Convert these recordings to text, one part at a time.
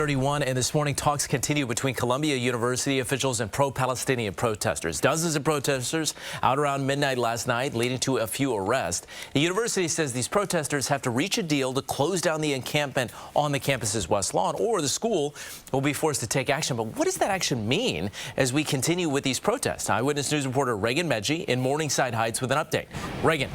31, and this morning talks continue between Columbia University officials and pro-Palestinian protesters. Dozens of protesters out around midnight last night, leading to a few arrests. The university says these protesters have to reach a deal to close down the encampment on the campus's west lawn, or the school will be forced to take action. But what does that action mean as we continue with these protests? Eyewitness News reporter Reagan Medji in Morningside Heights with an update. Reagan.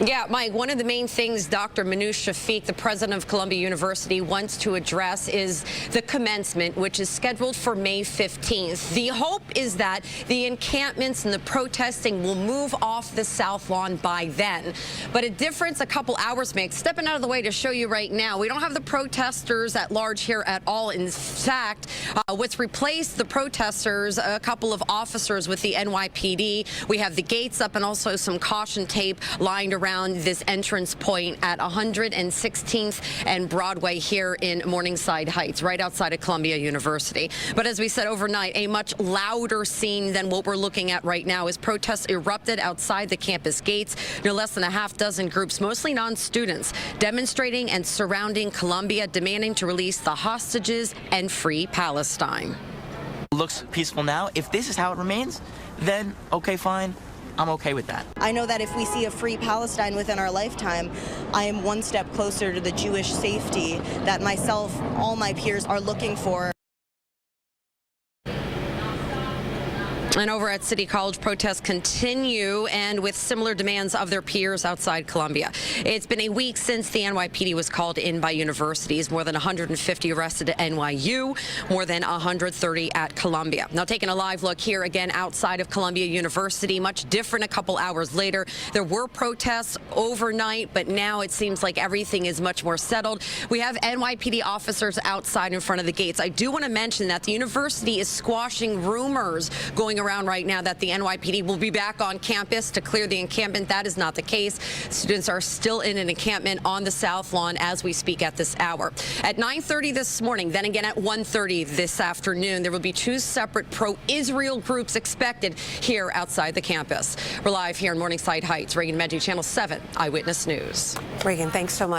Yeah, Mike, one of the main things Dr. Manoush Shafiq, the president of Columbia University, wants to address is the commencement, which is scheduled for May 15th. The hope is that the encampments and the protesting will move off the South Lawn by then. But a difference a couple hours makes. Stepping out of the way to show you right now, we don't have the protesters at large here at all. In fact, what's replaced the protesters, a couple of officers with the NYPD. We have the gates up and also some caution tape lined around this entrance point at 116th and Broadway here in Morningside Heights, right outside of Columbia University. But as we said overnight, a much louder scene than what we're looking at right now as protests erupted outside the campus gates. No less than a half dozen groups, mostly non-students, demonstrating and surrounding Columbia, demanding to release the hostages and free Palestine. Looks peaceful now. If this is how it remains, then okay, fine. I'm okay with that. I know that if we see a free Palestine within our lifetime, I am one step closer to the Jewish safety that myself, all my peers are looking for. And over at City College, protests continue, and with similar demands of their peers outside Columbia. It's been a week since the NYPD was called in by universities. More than 150 arrested at NYU, more than 130 at Columbia. Now, taking a live look here again outside of Columbia University, much different a couple hours later. There were protests overnight, but now it seems like everything is much more settled. We have NYPD officers outside in front of the gates. I do want to mention that the university is squashing rumors going around right now that the NYPD will be back on campus to clear the encampment. That is not the case. Students are still in an encampment on the South Lawn as we speak at this hour. At 9:30 this morning, then again at 1:30 this afternoon, there will be two separate pro-Israel groups expected here outside the campus. We're live here in Morningside Heights. Reagan Medji, Channel 7 Eyewitness News. Reagan, thanks so much.